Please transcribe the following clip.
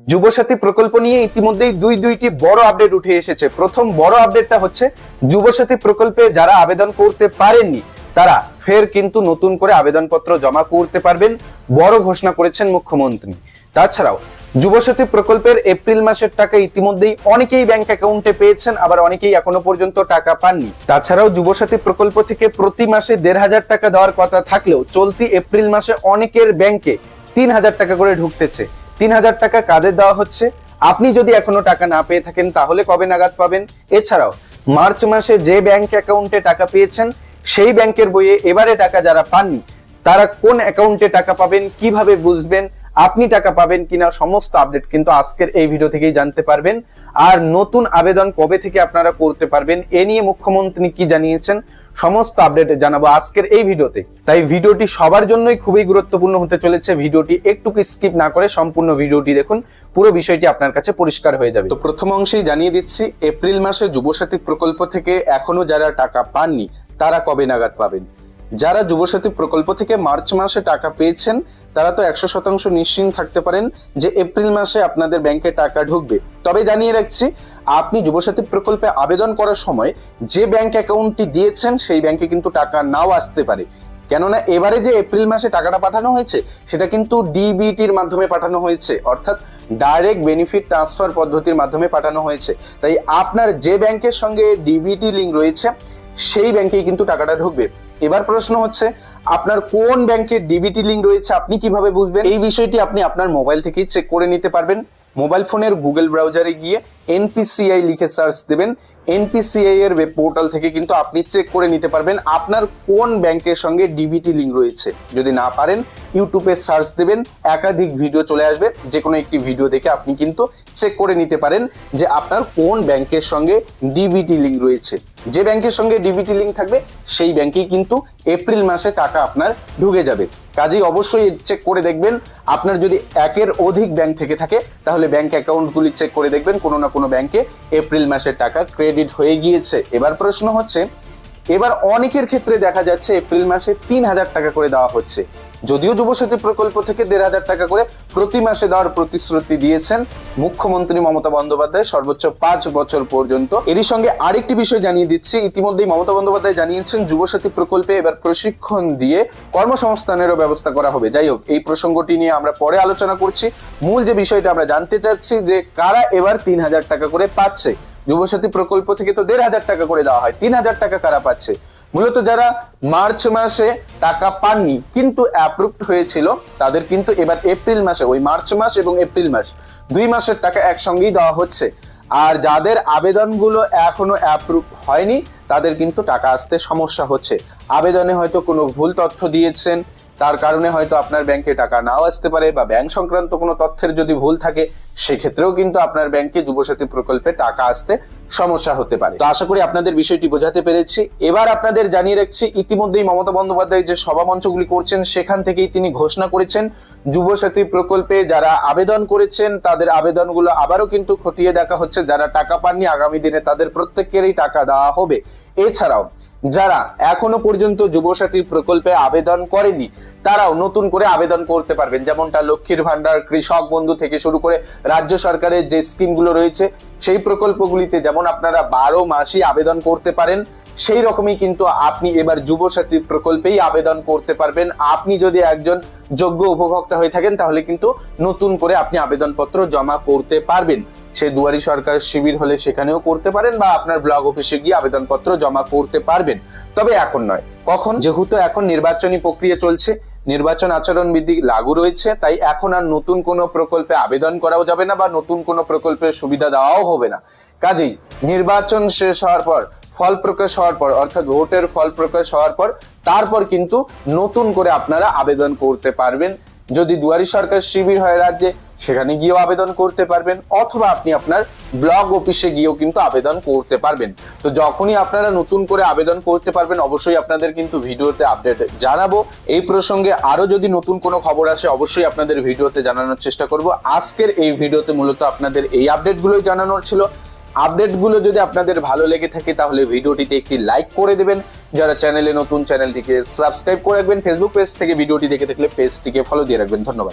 যুবসাথী প্রকল্প নিয়ে ইতিমধ্যেই দুইটি বড় আপডেট উঠে এসেছে। প্রথম বড় আপডেটটা হচ্ছে যুবসাথী প্রকল্পে যারা আবেদন করতে পারেননি তারা ফের কিন্তু নতুন করে আবেদনপত্র জমা করতে পারবেন, বড় ঘোষণা করেছেন মুখ্যমন্ত্রী। তাছাড়াও যুবসাথী প্রকল্পের এপ্রিল মাসের টাকা ইতিমধ্যেই অনেকেই ব্যাংক অ্যাকাউন্টে পেয়েছেন, আবার অনেকেই এখনো পর্যন্ত টাকা পাননি। তাছাড়াও যুবসাথী প্রকল্প থেকে প্রতি মাসে ১৫০০ টাকা দেওয়ার কথা থাকলেও চলতি এপ্রিল মাসে অনেকের ব্যাংকে ৩০০০ টাকা করে ঢুকতেছে। ৩০০০ টাকা কাদের দেওয়া হচ্ছে? আপনি যদি এখনো টাকা না পেয়ে থাকেন তাহলে কবে নাগাদ পাবেন? এছাড়াও মার্চ মাসে যে ব্যাংক অ্যাকাউন্টে টাকা পেয়েছেন সেই ব্যাংকের বইয়ে এবারে টাকা যারা পাননি তারা কোন অ্যাকাউন্টে টাকা পাবেন, কিভাবে বুঝবেন আপনি টাকা পাবেন কিনা, সমস্ত আপডেট কিন্তু আজকের এই ভিডিও থেকেই জানতে পারবেন। আর নতুন আবেদন কবে থেকে আপনারা করতে পারবেন এ নিয়ে মুখ্যমন্ত্রী কি জানিয়েছেন সমস্ত আপডেট জানাবো আজকের এই ভিডিওতে। তাই ভিডিওটি সবার জন্যই খুবই গুরুত্বপূর্ণ হতে চলেছে। ভিডিওটি একটু স্কিপ না করে সম্পূর্ণ ভিডিওটি দেখুন, পুরো বিষয়টি আপনার কাছে পরিষ্কার হয়ে যাবে। তো প্রথম অংশেই জানিয়ে দিচ্ছি, এপ্রিল মাসে যুবসাথী প্রকল্প থেকে এখনো যারা টাকা পাননি তারা কবে নাগাদ পাবেন। যারা যুবসাথী প্রকল্প থেকে মার্চ মাসে টাকা পেয়েছেন তারা তো ১০০% নিশ্চিন্ত থাকতে পারেন যে এপ্রিল মাসে আপনাদের ব্যাংকে টাকা ঢুকবে। তবে জানিয়ে রাখছি, আপনি যুবসাথী প্রকল্পে আবেদন করার সময় যে ব্যাংক অ্যাকাউন্টটি দিয়েছেন সেই ব্যাংকে কিন্তু টাকা নাও আসতে পারে। কেননা এবারে যে এপ্রিল মাসে টাকাটা পাঠানো হয়েছে সেটা কিন্তু ডিবিটির মাধ্যমে পাঠানো হয়েছে, অর্থাৎ ডাইরেক্ট বেনিফিট ট্রান্সফার পদ্ধতির মাধ্যমে পাঠানো হয়েছে। তাই আপনার যে ব্যাংকের সঙ্গে ডিবিটি লিঙ্ক রয়েছে সেই ব্যাংকেই কিন্তু টাকাটা ঢুকবে। এবার প্রশ্ন হচ্ছে, আপনার কোন ব্যাংকের ডিবিটি লিঙ্ক রয়েছে আপনি কিভাবে বুঝবেন? এই বিষয়টি আপনি আপনার মোবাইল থেকেই চেক করে নিতে পারবেন। মোবাইল ফোনের গুগল ব্রাউজারে গিয়ে এনপিসিআই লিখে সার্চ দেবেন। এনপিসিআই এর ওয়েব পোর্টাল থেকে কিন্তু আপনি চেক করে নিতে পারবেন আপনার কোন ব্যাংকের সঙ্গে ডিবিটি লিঙ্ক রয়েছে। যদি না পারেন ইউটিউবে সার্চ দেবেন, একাধিক ভিডিও চলে আসবে, যে কোনো একটি ভিডিও দেখে আপনি কিন্তু চেক করে নিতে পারেন যে আপনার কোন ব্যাংকের সঙ্গে ডিবিটি লিঙ্ক রয়েছে। যে ব্যাংকের সঙ্গে ডিবিটি লিঙ্ক থাকবে সেই ব্যাংকেই কিন্তু এপ্রিল মাসে টাকা আপনার ঢুকে যাবে। কাজেই অবশ্যই চেক করে দেখবেন। আপনার যদি একের অধিক ব্যাংক থেকে থাকে তাহলে ব্যাংক অ্যাকাউন্টগুলি চেক করে দেখবেন কোনো না কোনো ব্যাংকে এপ্রিল মাসের টাকা ক্রেডিট হয়ে গিয়েছে। এবার প্রশ্ন হচ্ছে, এবার অনেকের ক্ষেত্রে দেখা যাচ্ছে এপ্রিল মাসে ৩০০০ টাকা করে দেওয়া হচ্ছে। যদিও যুবসাথী প্রকল্প থেকে ১৫০০ টাকা করে প্রতি মাসে দেওয়ার প্রতিশ্রুতি দিয়েছেন মুখ্যমন্ত্রী মমতা বন্দ্যোপাধ্যায় সর্বোচ্চ ৫ বছর পর্যন্ত। এরই সঙ্গে আরেকটি বিষয় জানিয়ে দিচ্ছি, ইতিমধ্যেই মমতা বন্দ্যোপাধ্যায় জানিয়েছেন যুবসাথী প্রকল্পে এবার প্রশিক্ষণ দিয়ে কর্মসংস্থানেরও ব্যবস্থা করা হবে। যাই হোক, এই প্রসঙ্গটি নিয়ে আমরা পরে আলোচনা করছি। মূল যে বিষয়টা আমরা জানতে চাচ্ছি যে কারা এবার ৩০০০ টাকা করে পাচ্ছে। যুবসাথী প্রকল্প থেকে তো ১৫০০ টাকা করে দেওয়া হয়, ৩০০০ টাকা কারা পাচ্ছে? মূলত যারা মার্চ মাসে টাকা পাননি কিন্তু অ্যাপ্রুভড হয়েছিল তাদের কিন্তু এবার এপ্রিল মাসে, ওই মার্চ মাস এবং এপ্রিল মাস ২ মাসের টাকা একসঙ্গেই দেওয়া হচ্ছে। আর যাদের আবেদনগুলো এখনো অ্যাপ্রুভ হয়নি তাদের কিন্তু টাকা আসতে সমস্যা হচ্ছে। আবেদনে হয়তো কোনো ভুল তথ্য দিয়েছেন, তার কারণে হয়তো আপনার ব্যাংকে টাকা নাও আসতে পারে, বা ব্যাংক সংক্রান্ত কোনো তথ্যের যদি ভুল থাকে সেক্ষেত্রেও কিন্তু আপনার ব্যাংকে যুবসাথী প্রকল্পে টাকা আসতে সমস্যা হতে পারে। তো আশা করি আপনাদের বিষয়টি বোঝাতে পেরেছি। এবার আপনাদের জানিয়ে রাখছি, ইতিমধ্যেই মমতা বন্দ্যোপাধ্যায় যে সভা মঞ্চগুলি করছেন সেখান থেকেই তিনি ঘোষণা করেছেন যুবসাথী প্রকল্পে যারা আবেদন করেছেন তাদের আবেদনগুলো আবারও কিন্তু খতিয়ে দেখা হচ্ছে। যারা টাকা পাননি আগামী দিনে তাদের প্রত্যেকেরই টাকা দেওয়া হবে। এছাড়াও যারা এখনো পর্যন্ত যুবসাথী প্রকল্পে আবেদন করেনি তারাও নতুন করে আবেদন করতে পারবেন। যেমনটা লক্ষ্মীর ভান্ডার, কৃষক বন্ধু থেকে শুরু করে রাজ্য সরকারের যে স্কিমগুলো রয়েছে সেই প্রকল্পগুলিতে যেমন আপনারা ১২ মাসই আবেদন করতে পারেন, সেই রকমই কিন্তু আপনি এবার যুবসাথী প্রকল্পেই আবেদন করতে পারবেন। আপনি যদি একজন যোগ্য উপভোক্তা হয়ে থাকেন তাহলে কিন্তু নতুন করে আপনি আবেদনপত্র জমা করতে পারবেন। সে দুয়ারি সরকার শিবির হলে সেখানেও করতে পারেন, বা আপনার ব্লক অফিসে গিয়ে আবেদনপত্র জমা করতে পারবেন। তবে এখন নয়, কখন? যেহেতু এখন নির্বাচনী প্রক্রিয়া চলছে, নির্বাচন আচরণ বিধি লাগু রয়েছে, তাই এখন আর নতুন কোনো প্রকল্পে আবেদন করাও যাবে না বা নতুন কোনো প্রকল্পের সুবিধা দেওয়াও হবে না। কাজেই নির্বাচন শেষ হওয়ার পর, ফল প্রকাশ হওয়ার পর, অর্থাৎ ভোটের ফল প্রকাশ হওয়ার পর তারপর কিন্তু নতুন করে আপনারা আবেদন করতে পারবেন। যদি দুয়ারি সরকার শিবির হয় রাজ্যে সেখানে গিয়েও আবেদন করতে পারবেন, অথবা আপনি আপনার ব্লক অফিসে গিয়েও কিন্তু আবেদন করতে পারবেন। তো যখনই আপনারা নতুন করে আবেদন করতে পারবেন অবশ্যই আপনাদের কিন্তু ভিডিওতে আপডেট জানাবো। এই প্রসঙ্গে আরো যদি নতুন কোনো খবর আসে অবশ্যই আপনাদের ভিডিওতে জানানোর চেষ্টা করব। আজকের এই ভিডিওতে মূলত আপনাদের এই আপডেটগুলোই জানানোর ছিল। আপডেটগুলো যদি আপনাদের ভালো লেগে থাকে তাহলে ভিডিওটিতে একটি লাইক করে দেবেন। যারা চ্যানেলে নতুন চ্যানেলটিকে সাবস্ক্রাইব করে রাখবেন। ফেসবুক পেজ থেকে ভিডিওটি দেখে থাকলে পেজটিকে ফলো দিয়ে রাখবেন। ধন্যবাদ।